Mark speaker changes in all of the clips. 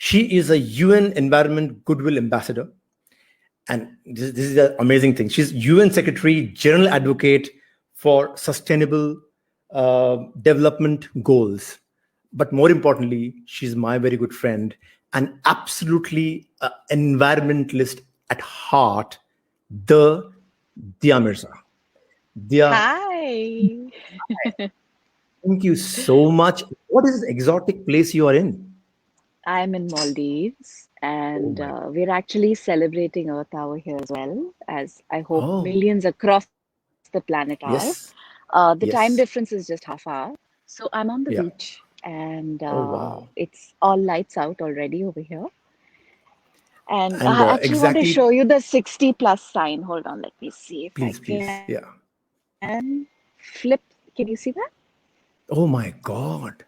Speaker 1: She is a UN Environment Goodwill Ambassador. And this is an amazing thing. She's UN Secretary, General Advocate for Sustainable Development Goals. But more importantly, she's my very good friend and absolutely environmentalist at heart, the Dia Mirza. Dia,
Speaker 2: Hi.
Speaker 1: thank you so much. What is this exotic place you are in?
Speaker 2: I'm in Maldives,
Speaker 1: Oh
Speaker 2: and
Speaker 1: my.
Speaker 2: we're actually celebrating Earth Hour here as well, as I hope
Speaker 1: Oh,
Speaker 2: millions across the planet are.
Speaker 1: yes.
Speaker 2: The time difference
Speaker 1: Yes.
Speaker 2: is just half hour. So I'm on the
Speaker 1: Yeah.
Speaker 2: beach, and
Speaker 1: Oh, wow.
Speaker 2: it's all lights out already over here. And
Speaker 1: And
Speaker 2: I actually want to
Speaker 1: exactly,
Speaker 2: show you the 60 plus sign. Hold on, let me see if I
Speaker 1: please, please. Yeah.
Speaker 2: can flip. Can you see that?
Speaker 1: Oh my God.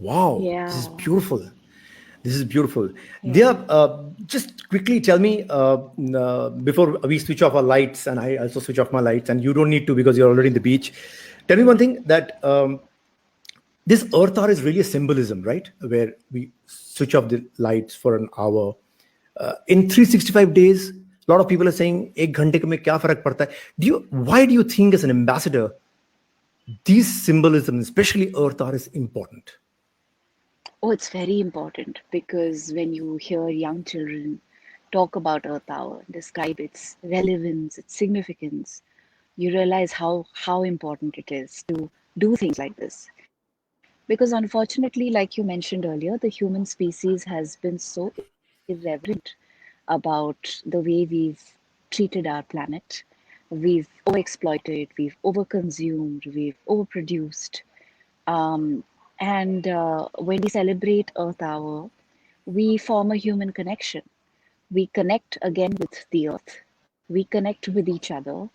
Speaker 1: Wow. This is
Speaker 2: Yeah,
Speaker 1: beautiful. This is beautiful. Dia,
Speaker 2: yeah.
Speaker 1: just quickly tell me before we switch off our lights, and I also switch off my lights, and you don't need to because you're already in the beach. Tell me one thing that this Earth hour is really a symbolism, right? Where we switch off the lights for an hour. In 365 days, a lot of people are saying, "Ek ghante mein kya farak padta hai?" Why do you think, as an ambassador, these symbolism, especially Earth hour, is important?
Speaker 2: Oh, it's very important because when you hear young children talk about Earth Hour, describe its relevance, its significance, you realize how important it is to do things like this. Because unfortunately, like you mentioned earlier, the human species has been so irreverent about the way we've treated our planet. We've overexploited, we've overconsumed, we've overproduced. Um, and when we celebrate Earth Hour, we form a human connection. We connect again with the earth. We connect with each other.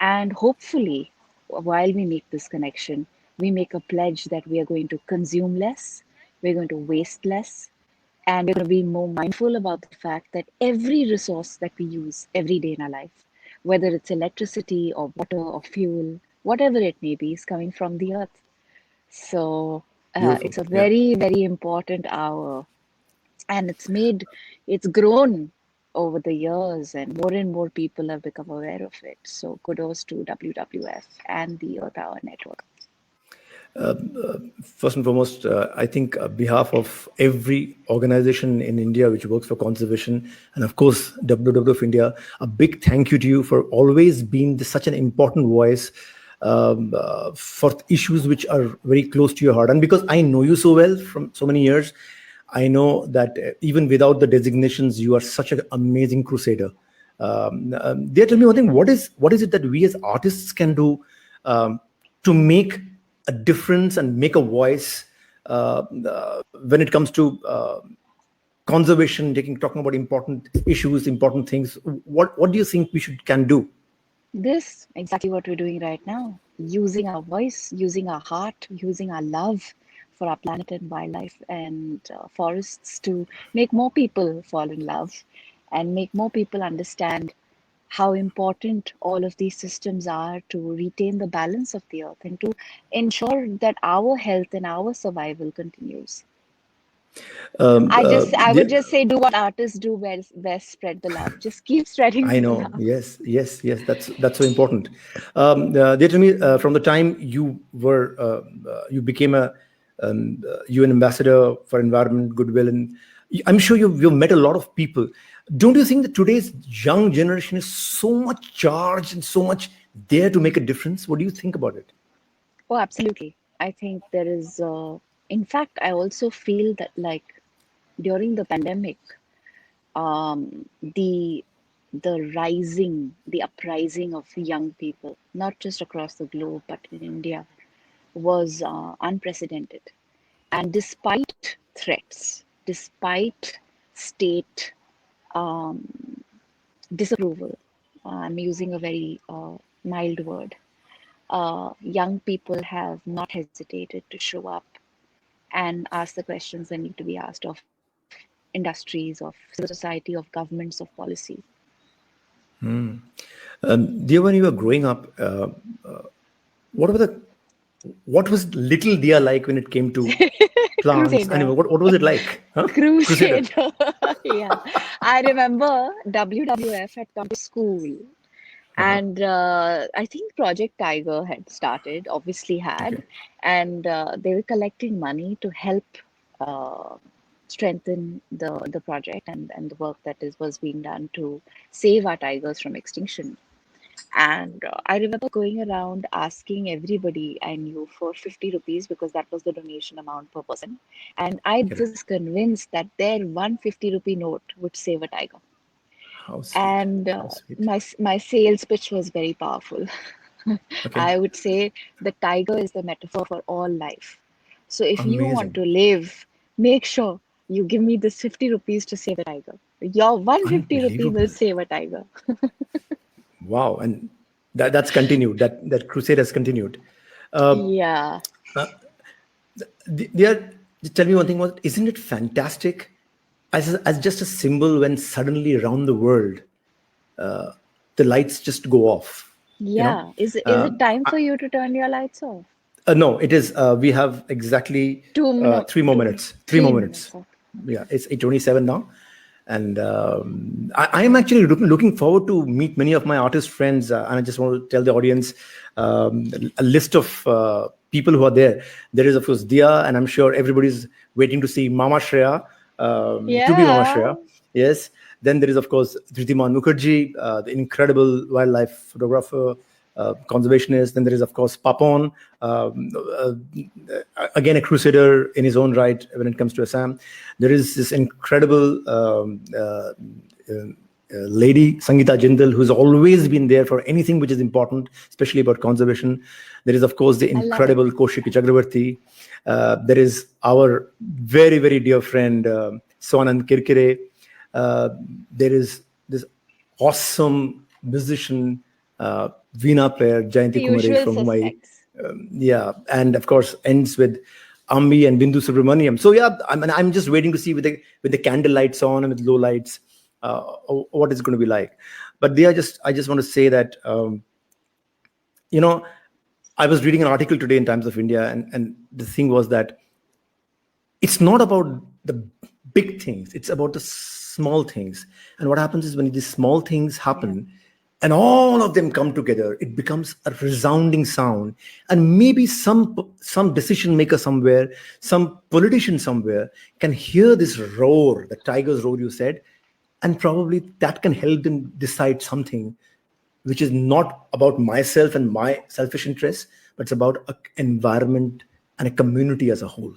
Speaker 2: And hopefully, while we make this connection, we make a pledge that we are going to consume less, we're going to waste less, and we're going to be more mindful about the fact that every resource that we use every day in our life, whether it's electricity or water or fuel, whatever it may be, is coming from the earth. So
Speaker 1: Beautiful.
Speaker 2: it's a
Speaker 1: Yeah.
Speaker 2: very, very important hour, and it's grown over the years, and more people have become aware of it. So kudos to WWF and the Earth Hour Network.
Speaker 1: First and foremost, I think behalf of every organization in India which works for conservation, and of course WWF India, a big thank you to you for always being such an important voice for issues which are very close to your heart. And because I know you so well from so many years, I know that even without the designations, you are such an amazing crusader. They tell me one thing: what is it that we as artists can do to make a difference and make a voice when it comes to conservation, talking about important issues, important things? What do you think we should can do?
Speaker 2: This exactly what we're doing right now, using our voice, using our heart, using our love for our planet and wildlife and forests to make more people fall in love and make more people understand how important all of these systems are to retain the balance of the earth and to ensure that our health and our survival continues.
Speaker 1: Um, uh,
Speaker 2: I would
Speaker 1: the,
Speaker 2: just say, do what artists do best, spread the love. Just keep spreading
Speaker 1: I
Speaker 2: the
Speaker 1: know.
Speaker 2: love.
Speaker 1: Yes, yes, yes. That's so important. They tell me from the time you became a UN ambassador for environment, goodwill, and I'm sure you've met a lot of people. Don't you think that today's young generation is so much charged and so much there to make a difference? What do you think about it?
Speaker 2: Oh, absolutely. I think there is, in fact, I also feel that like during the pandemic, the the uprising of young people, not just across the globe, but in India, was unprecedented. And despite threats, despite state disapproval, I'm using a very mild word, young people have not hesitated to show up and ask the questions that need to be asked of industries, of civil society, of governments, of policy.
Speaker 1: Dear, when you were growing up, what were the what was little Dia like when it came to plants,
Speaker 2: Crusader.
Speaker 1: animal. What was it like? Huh? Crusader.
Speaker 2: Crusader. Yeah. I remember WWF had come to school.
Speaker 1: Uh-huh.
Speaker 2: And I think Project Tiger had started, obviously
Speaker 1: Okay.
Speaker 2: had, and they were collecting money to help uh, strengthen the project and the work that was being done to save our tigers from extinction. And I remember going around asking everybody I knew for 50 rupees because that was the donation amount per person. And I
Speaker 1: Correct.
Speaker 2: was convinced that their 150 rupee note would save a tiger.
Speaker 1: How sweet.
Speaker 2: And
Speaker 1: How sweet.
Speaker 2: my sales pitch was very powerful.
Speaker 1: Okay.
Speaker 2: I would say the tiger is the metaphor for all life. So if you want
Speaker 1: Amazing.
Speaker 2: to live, make sure you give me this 50 rupees to save a tiger. Your 150 rupee will
Speaker 1: Unbelievable.
Speaker 2: save a tiger.
Speaker 1: Wow. And that's continued. That crusade has continued. Uh,
Speaker 2: Yeah.
Speaker 1: they are. Tell me one thing. Was isn't it fantastic? As just a symbol when suddenly around the world the lights just go off. You know.
Speaker 2: Yeah. Is it time for you to turn your lights off?
Speaker 1: No, it is. We have exactly
Speaker 2: No,
Speaker 1: 3 more minutes. 3 more minutes.
Speaker 2: 3 minutes. Okay.
Speaker 1: Yeah, it's 8:27 now, and I am actually looking forward to meet many of my artist friends. And I just want to tell the audience a list of people who are there. There is of course Dia, and I'm sure everybody's waiting to see Mama Shreya, to be Mama
Speaker 2: Yeah.
Speaker 1: Shreya. Yes. Then there is of course Dhritiman Mukherjee, the incredible wildlife photographer, conservationist. Then there is of course Papon, again a crusader in his own right when it comes to Assam. There is this incredible lady Sangeeta Jindal, who's always been there for anything which is important, especially about conservation. There is of course the
Speaker 2: I love it.
Speaker 1: incredible Kaushik Chakravarti. There is our very very dear friend Swanand Kirkire. There is this awesome musician, Veena player
Speaker 2: The
Speaker 1: Jayanti Kumare,
Speaker 2: usual
Speaker 1: from whom I,
Speaker 2: suspects.
Speaker 1: yeah, and of course ends with Ambi and Bindu Subramaniam. So yeah, I'm just waiting to see with the candle lights on and with low lights, what it's going to be like. But I just want to say that you know, I was reading an article today in Times of India, and the thing was that it's not about the big things, it's about the small things. And what happens is when these small things
Speaker 2: Yeah.
Speaker 1: happen and all of them come together, it becomes a resounding sound. And maybe some decision maker somewhere, some politician somewhere can hear this roar, the tiger's roar you said, and probably that can help them decide something which is not about myself and my selfish interests, but it's about an environment and a community as a whole.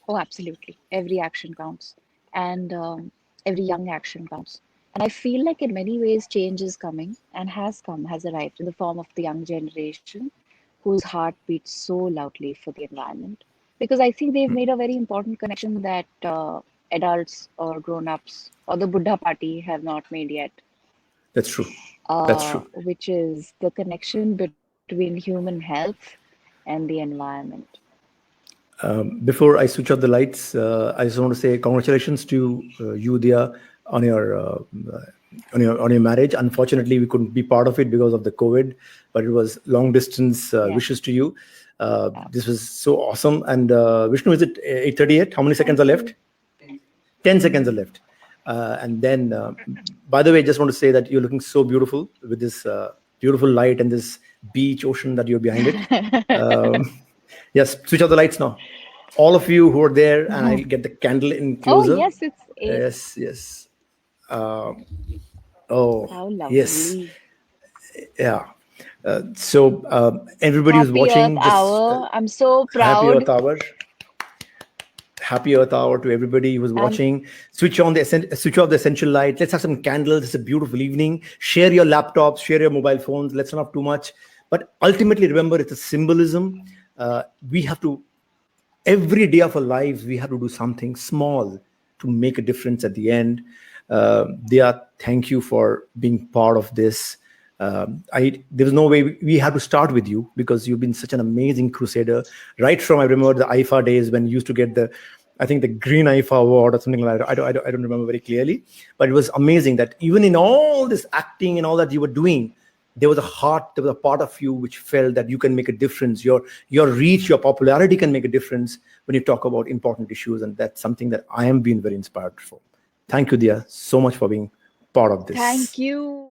Speaker 2: Oh, absolutely. Every action counts, and every young action counts. And I feel like in many ways, change is coming and has come, has arrived in the form of the young generation whose heart beats so loudly for the environment. Because I think they've made a very important connection that adults or grown-ups or the Buddha party have not made yet,
Speaker 1: That's true. That's true.
Speaker 2: which is the connection between human health and the environment.
Speaker 1: Before I switch off the lights, I just want to say congratulations to you, Dia, on your on your marriage. Unfortunately, we couldn't be part of it because of the COVID, but it was long distance
Speaker 2: Yeah.
Speaker 1: wishes to you.
Speaker 2: Yeah.
Speaker 1: This was so awesome. And Vishnu, is it 8:38? How many seconds are
Speaker 2: Thank
Speaker 1: left?
Speaker 2: you.
Speaker 1: 10 seconds are left. And then, by the way, I just want to say that you're looking so beautiful with this beautiful light and this beach ocean that you're behind it. Yes, switch off the lights now. All of you who are there, and I'll get the candle in
Speaker 2: Oh,
Speaker 1: closer.
Speaker 2: yes, it's eight.
Speaker 1: Yes, yes. Oh,
Speaker 2: How
Speaker 1: yes.
Speaker 2: lovely.
Speaker 1: Yeah. So, everybody who's
Speaker 2: Happy Earth
Speaker 1: watching, just
Speaker 2: Hour. I'm so
Speaker 1: happy
Speaker 2: proud.
Speaker 1: Earth Hour. Happy Earth Hour to everybody who's
Speaker 2: I'm
Speaker 1: watching. Switch off the essential light. Let's have some candles. It's a beautiful evening. Share your laptops, share your mobile phones. Let's not have too much. But ultimately, remember, it's a symbolism. We have to, every day of our lives, we have to do something small to make a difference at the end. Dia, thank you for being part of this. There was no way we had to start with you because you've been such an amazing crusader. Right from I remember the IFA days when you used to get I think the Green IFA award or something like that. I don't remember very clearly, but it was amazing that even in all this acting and all that you were doing, There was a heart, there was a part of you which felt that you can make a difference. Your reach, your popularity can make a difference when you talk about important issues, and that's something that I am being very inspired for. Thank you, Dia, so much for being part of this.
Speaker 2: Thank you.